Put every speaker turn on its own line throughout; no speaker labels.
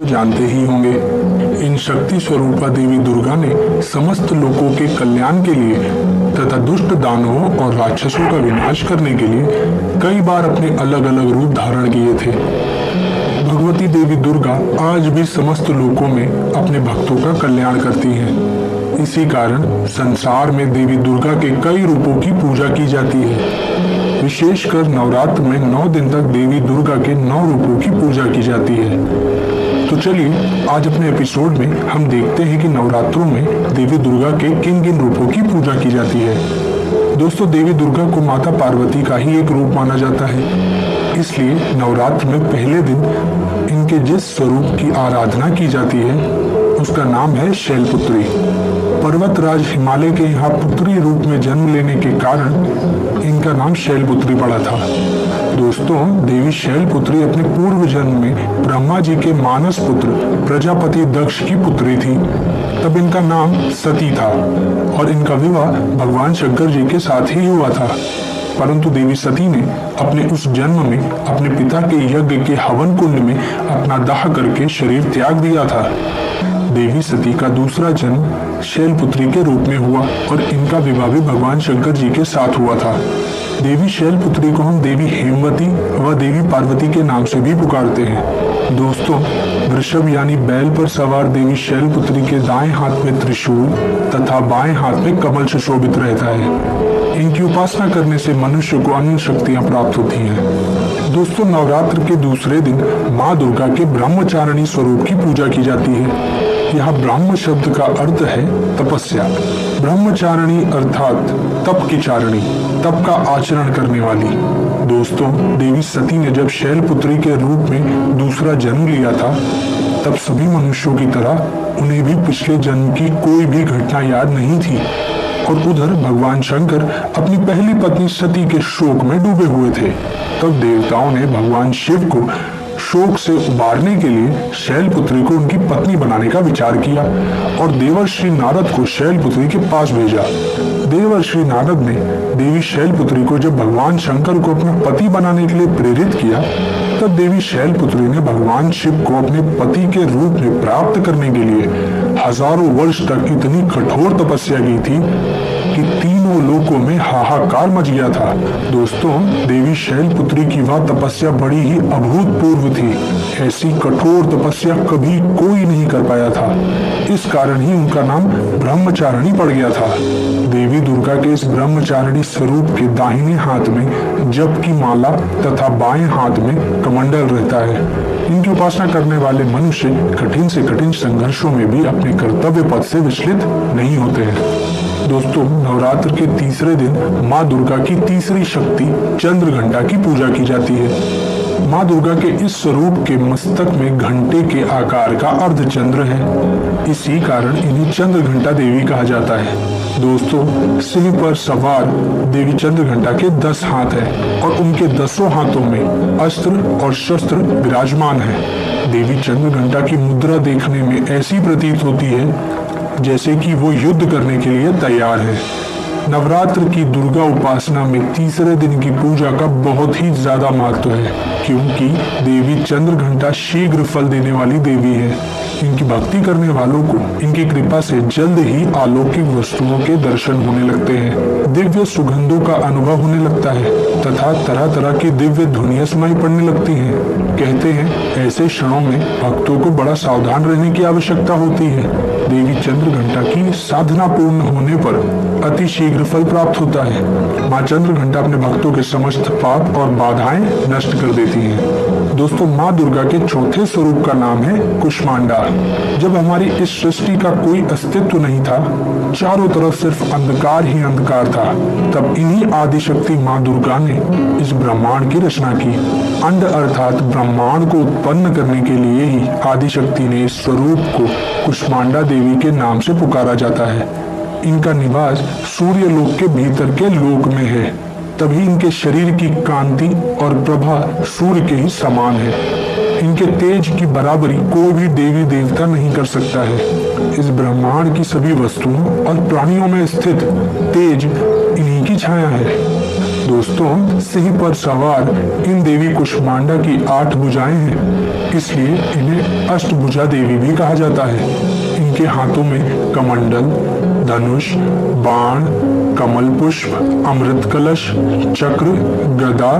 जानते ही होंगे। इन शक्ति स्वरूपा देवी दुर्गा ने समस्त लोगों के कल्याण के लिए तथा दुष्ट दानवों और राक्षसों का विनाश करने के लिए कई बार अपने अलग अलग रूप धारण किए थे। भगवती देवी दुर्गा आज भी समस्त लोकों में अपने भक्तों का कल्याण करती हैं। इसी कारण संसार में देवी दुर्गा के कई रूपों की पूजा की जाती है। विशेषकर नवरात्र में 9 दिन तक देवी दुर्गा के 9 रूपों की पूजा की जाती है। तो चलिए आज अपने एपिसोड में हम देखते हैं कि नवरात्रों में देवी दुर्गा के किन किन रूपों की पूजा की जाती है। दोस्तों, देवी दुर्गा को माता पार्वती का ही एक रूप माना जाता है, इसलिए नवरात्र में पहले दिन इनके जिस स्वरूप की आराधना की जाती है उसका नाम है शैलपुत्री। पर्वतराज हिमालय के यहाँ पुत्री रूप में जन्म लेने के कारण इनका नाम शैलपुत्री पड़ा था। दोस्तों, देवी शैलपुत्री अपने पूर्व जन्म में ब्रह्मा जी के मानस पुत्र प्रजापति दक्ष की पुत्री थी। तब इनका नाम सती था और इनका विवाह भगवान शंकर जी के साथ ही हुआ था। परंतु देवी सती ने अपने उस जन्म में अपने पिता के यज्ञ के हवन कुंड में अपना दाह करके शरीर त्याग दिया था। देवी सती का दूसरा जन्म शैलपुत्री के रूप में हुआ और इनका विवाह भी भगवान शंकर जी के साथ हुआ था। देवी शैलपुत्री को हम देवी हेमवती व देवी पार्वती के नाम से भी पुकारते हैं। दोस्तों, वृषभ यानी बैल पर सवार देवी शैलपुत्री के दाएं हाथ में त्रिशूल तथा बाएं हाथ में कमल सुशोभित रहता है। इनकी उपासना करने से मनुष्य को अन्य शक्तियां प्राप्त होती हैं। दोस्तों, नवरात्र के दूसरे दिन माँ दुर्गा के ब्रह्मचारिणी स्वरूप की पूजा की जाती है। यहाँ ब्रह्म शब्द का अर्थ है तपस्या। ब्रह्मचारिणी अर्थात तप की चारिणी, तप का आचरण करने वाली। दोस्तों, देवी सती ने जब शैलपुत्री के रूप में दूसरा जन्म लिया था तब सभी मनुष्यों की तरह उन्हें भी पिछले जन्म की कोई भी घटना याद नहीं थी और उधर भगवान शंकर अपनी पहली पत्नी सती के शोक में डूबे हुए थे। तब देवताओं ने भगवान शिव को शोक से उबारने के लिए शैलपुत्री को उनकी पत्नी बनाने का विचार किया और देवर्षि नारद को शैलपुत्री के पास भेजा। देवर्षि नारद ने देवी शैलपुत्री को जब भगवान शंकर को अपना पति बनाने के लिए प्रेरित किया तब देवी शैलपुत्री ने भगवान शिव को अपने पति के रूप में प्राप्त करने के लिए हजारों वर्ष तक इतनी कठोर तपस्या की थी कि तीनों लोकों में हाहाकार मच गया था। दोस्तों, देवी शैलपुत्री की वह तपस्या बड़ी ही अभूतपूर्व थी। ऐसी कठोर तपस्या कभी कोई नहीं कर पाया था। इस कारण ही उनका नाम ब्रह्मचारिणी पड़ गया था। देवी दुर्गा के इस ब्रह्मचारिणी स्वरूप के दाहिने हाथ में जप की माला तथा बाएं हाथ में कमंडल रहता है। इनकी उपासना करने वाले मनुष्य कठिन से कठिन संघर्षों में भी अपने कर्तव्य पथ से विचलित नहीं होते हैं। दोस्तों, नवरात्र के तीसरे दिन माँ दुर्गा की तीसरी शक्ति चंद्रघंटा की पूजा की जाती है। माँ दुर्गा के इस स्वरूप के मस्तक में घंटे के आकार का अर्धचंद्र है। इसी कारण इन्हें चंद्रघंटा देवी कहा जाता है। दोस्तों, सिंह पर सवार देवी चंद्रघंटा के 10 हाथ हैं और उनके 10 हाथों में अस्त्र और शस्त्र विराजमान है। देवी चंद्रघंटा की मुद्रा देखने में ऐसी प्रतीत होती है जैसे कि वो युद्ध करने के लिए तैयार है। नवरात्र की दुर्गा उपासना में तीसरे दिन की पूजा का बहुत ही ज्यादा महत्व है, क्योंकि देवी चंद्रघंटा शीघ्र फल देने वाली देवी है। इनकी भक्ति करने वालों को इनकी कृपा से जल्द ही अलौकिक वस्तुओं के दर्शन होने लगते हैं, दिव्य सुगंधों का अनुभव होने लगता है तथा तरह तरह की दिव्य ध्वनियां सुनाई पड़ने लगती हैं। कहते हैं ऐसे क्षणों में भक्तों को बड़ा सावधान रहने की आवश्यकता होती है। देवी चंद्रघंटा की साधना पूर्ण होने पर अति शीघ्र फल प्राप्त होता है। माँ चंद्रघंटा अपने भक्तों के समस्त पाप और बाधाएं नष्ट कर देती हैं। दोस्तों, माँ दुर्गा के चौथे स्वरूप का नाम है कुष्मांडा। जब हमारी इस सृष्टि का कोई अस्तित्व नहीं था, चारों तरफ सिर्फ अंधकार ही अंधकार था, तब इन्हीं आदिशक्ति माँ दुर्गा ने इस ब्रह्मांड की रचना की। अंड अर्थात ब्रह्मांड को उत्पन्न करने के लिए ही आदिशक्ति ने इस स्वरूप को कुष्मांडा देवी के नाम से पुकारा जाता है। इनका निवास सूर्य लोक के भीतर के लोक में है, तभी इनके शरीर की कांति और प्रभा सूर्य के ही समान है। इनके तेज की बराबरी कोई भी देवी देवता नहीं कर सकता है। इस ब्रह्मांड की सभी वस्तुओं और प्राणियों में स्थित तेज इन्हीं की छाया है। दोस्तों, सिंह पर सवार इन देवी कुष्मांडा की 8 भुजाएं हैं, इसलिए इन्हें अष्टभुजा देवी भी कहा जाता है। इनके हाथों में कमंडल, धनुष, बाण, कमल पुष्प, अमृत कलश, चक्र, गदा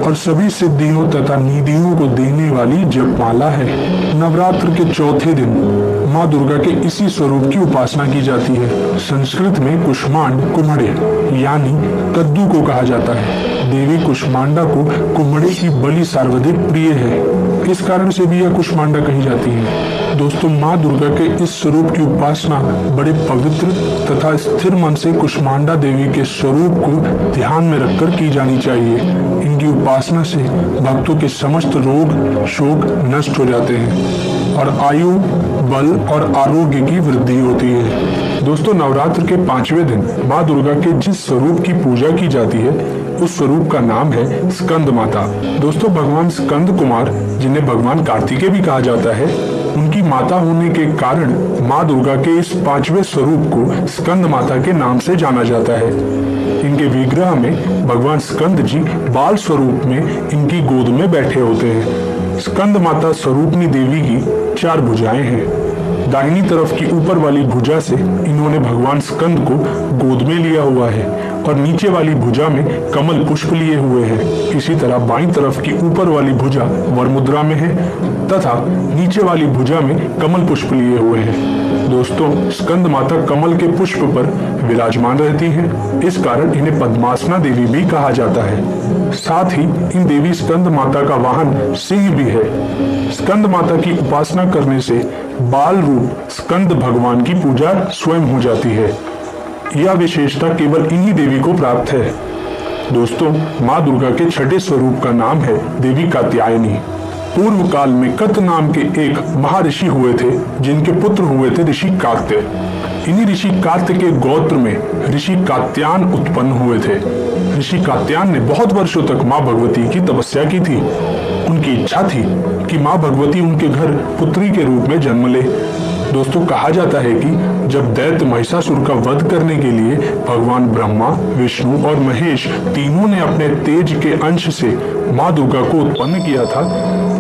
और सभी सिद्धियों तथा निधियों को देने वाली जपमाला है। नवरात्र के चौथे दिन माँ दुर्गा के इसी स्वरूप की उपासना की जाती है। संस्कृत में कुष्मांड कुम्हड़े यानी कद्दू को कहा जाता है। देवी कुष्मांडा को कुम्हड़े की बलि सर्वाधिक प्रिय है, इस कारण से भी यह कुष्मांडा कही जाती है। दोस्तों, माँ दुर्गा के इस स्वरूप की उपासना बड़े पवित्र तथा स्थिर मन से कुष्मांडा देवी के स्वरूप को ध्यान में रखकर की जानी चाहिए। इनकी उपासना से भक्तों के समस्त रोग शोक नष्ट हो जाते हैं और आयु, बल और आरोग्य की वृद्धि होती है। दोस्तों, नवरात्र के 5वें दिन माँ दुर्गा के जिस स्वरूप की पूजा की जाती है उस स्वरूप का नाम है स्कंद माता। दोस्तों, भगवान स्कंद कुमार, जिन्हें भगवान कार्तिकेय भी कहा जाता है, उनकी माता होने के कारण माँ दुर्गा के इस 5वें स्वरूप को स्कंद माता के नाम से जाना जाता है। इनके विग्रह में भगवान स्कंद जी बाल स्वरूप में इनकी गोद में बैठे होते हैं। स्कंद माता स्वरूपनी देवी की 4 भुजाएं हैं। दाहिनी तरफ की ऊपर वाली भुजा से इन्होंने भगवान स्कंद को गोद में लिया हुआ है और नीचे वाली भुजा में कमल पुष्प लिए हुए हैं। इसी तरह बाईं तरफ की ऊपर वाली भुजा वर मुद्रा में है तथा नीचे वाली भुजा में कमल पुष्प लिए हुए हैं। दोस्तों, स्कंद माता कमल के पुष्प पर विराजमान रहती हैं, इस कारण इन्हें पद्मासना देवी भी कहा जाता है। साथ ही इन देवी स्कंद माता का वाहन सिंह भी है। स्कंद माता की उपासना करने से बाल रूप स्कंद भगवान की पूजा स्वयं हो जाती है। यह विशेषता केवल इन्हीं देवी को प्राप्त है। दोस्तों, माँ दुर्गा के 6ठे स्वरूप का नाम है देवी कात्यायनी। पूर्व काल में कत नाम के एक महर्षि हुए थे, जिनके पुत्र हुए थे ऋषि कात्य। इन्हीं ऋषि कात्य के गोत्र में ऋषि कात्यायन उत्पन्न हुए थे। ऋषि कात्यायन ने बहुत वर्षों तक माँ भगवती की तपस्या की थी। उनकी इच्छा थी कि माँ भगवती उनके घर पुत्री के रूप में जन्म ले। दोस्तों, कहा जाता है कि जब दैत्य महिषासुर का वध करने के लिए भगवान ब्रह्मा, विष्णु और महेश तीनों ने अपने तेज के अंश से माँ दुर्गा को उत्पन्न किया था,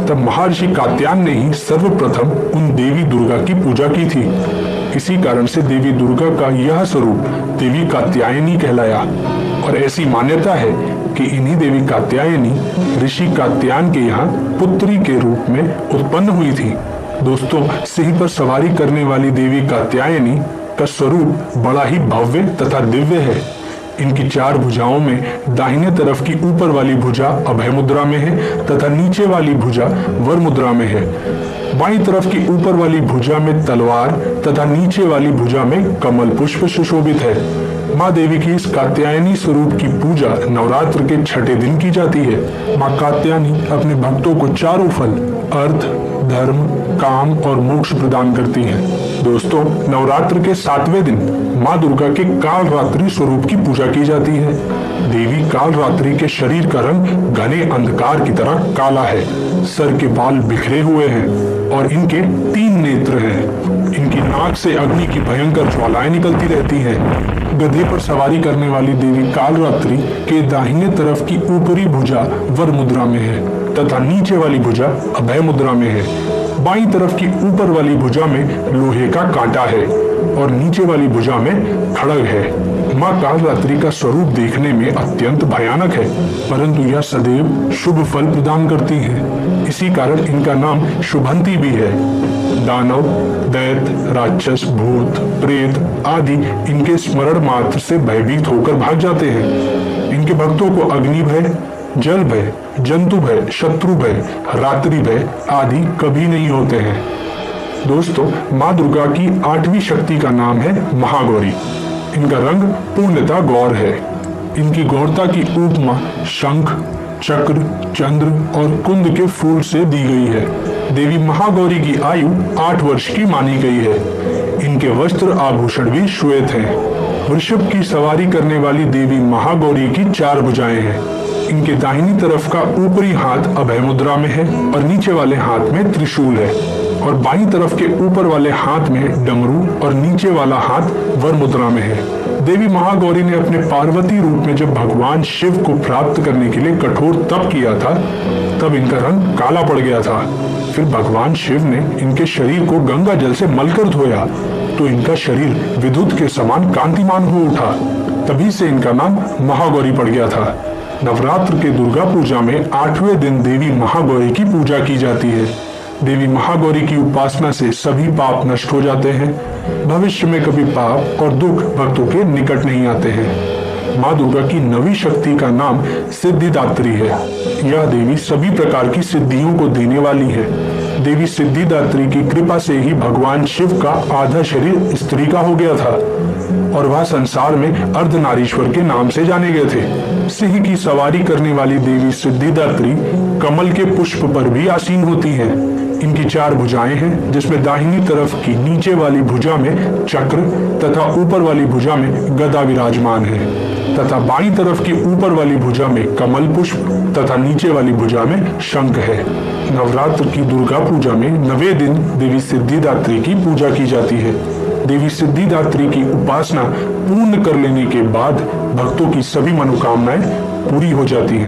तब महर्षि कात्यायन ने ही सर्वप्रथम उन देवी दुर्गा की पूजा की थी। इसी कारण से देवी दुर्गा का यह स्वरूप देवी कात्यायनी कहलाया और ऐसी मान्यता है कि इन्हीं देवी कात्यायनी ऋषि कात्यायन के यहाँ पुत्री के रूप में उत्पन्न हुई थी। दोस्तों, सिंह पर सवारी करने वाली देवी कात्यायनी का स्वरूप बड़ा ही भव्य तथा दिव्य है। इनकी 4 भुजाओं में दाहिने तरफ की ऊपर वाली भुजा अभय मुद्रा में है तथा नीचे वाली भुजा वर मुद्रा में है। बाईं तरफ की ऊपर वाली भुजा में तलवार तथा नीचे वाली भुजा में कमल पुष्प सुशोभित है। माँ देवी की इस कात्यायनी स्वरूप की पूजा नवरात्र के 6ठे दिन की जाती है। माँ कात्यायनी अपने भक्तों को चारों फल अर्थ, धर्म, काम और मोक्ष प्रदान करती हैं। दोस्तों, नवरात्र के 7वें दिन माँ दुर्गा के कालरात्रि स्वरूप की पूजा की जाती है। देवी कालरात्रि के शरीर का रंग घने अंधकार की तरह काला है। सर के बाल बिखरे हुए हैं और इनके 3 नेत्र हैं। इनकी नाक से अग्नि की भयंकर ज्वालाएं निकलती रहती हैं। गधे पर सवारी करने वाली देवी कालरात्रि के दाहिने तरफ की ऊपरी भुजा वर मुद्रा में है तथा नीचे वाली भुजा अभय मुद्रा में है। बाईं तरफ की ऊपर वाली भुजा में लोहे का कांटा है और नीचे वाली भुजा में खड़ग है। माँ कालरात्रि का स्वरूप देखने में अत्यंत भयानक है, परंतु यह सदैव शुभ फल प्रदान करती है। इसी कारण इनका नाम शुभंती भी है। दानव, दैत्य, राक्षस, भूत, प्रेत आदि इनके स्मरण मात्र से भयभीत होकर भाग जाते हैं। इनके भक्तों को अग्नि भय, जल भय, जंतु भय, शत्रु भय, रात्रि भय आदि कभी नहीं होते हैं। दोस्तों, माँ दुर्गा की 8वीं शक्ति का नाम है महागौरी। इनका रंग पूर्णतः गौर है। इनकी गौरता की उपमा शंख, चक्र, चंद्र और कुंद के फूल से दी गई है। देवी महागौरी की आयु 8 वर्ष की मानी गई है। इनके वस्त्र आभूषण भी श्वेत हैं। वृषभ की सवारी करने वाली देवी महागौरी की 4 भुजाएं हैं। इनके दाहिनी तरफ का ऊपरी हाथ अभय मुद्रा में है और नीचे वाले हाथ में त्रिशूल है और बाईं तरफ के ऊपर वाले हाथ में डमरू और नीचे वाला हाथ वर मुद्रा में है। देवी महागौरी ने अपने पार्वती रूप में जब भगवान शिव को प्राप्त करने के लिए कठोर तप किया था, तब इनका रंग काला पड़ गया था। फिर भगवान शिव ने इनके शरीर को गंगा जल से मलकर धोया तो इनका शरीर विद्युत के समान कांतिमान हो उठा। तभी से इनका नाम महागौरी पड़ गया था। नवरात्र के दुर्गा पूजा में 8वें दिन देवी महागौरी की पूजा की जाती है। देवी महागौरी की उपासना से सभी पाप नष्ट हो जाते हैं। भविष्य में कभी पाप और दुख भक्तों के निकट नहीं आते हैं। माँ दुर्गा की नवी शक्ति का नाम सिद्धिदात्री है। यह देवी सभी प्रकार की सिद्धियों को देने वाली है। देवी सिद्धिदात्री की कृपा से ही भगवान शिव का आधा शरीर स्त्री का हो गया था और वह संसार में अर्धनारीश्वर के नाम से जाने गए थे। सिंह की सवारी करने वाली देवी सिद्धिदात्री कमल के पुष्प पर भी आसीन होती है। इनकी 4 भुजाएं हैं, जिसमें दाहिनी तरफ की नीचे वाली भुजा में चक्र तथा ऊपर वाली भुजा में गदा विराजमान है तथा बाईं तरफ की ऊपर वाली भुजा में कमल पुष्प तथा नीचे वाली भुजा में शंख है। नवरात्र की दुर्गा पूजा में 9वें दिन देवी सिद्धिदात्री की पूजा की जाती है। देवी सिद्धिदात्री की उपासना पूर्ण कर लेने के बाद भक्तों की सभी मनोकामनाएं पूरी हो जाती हैं।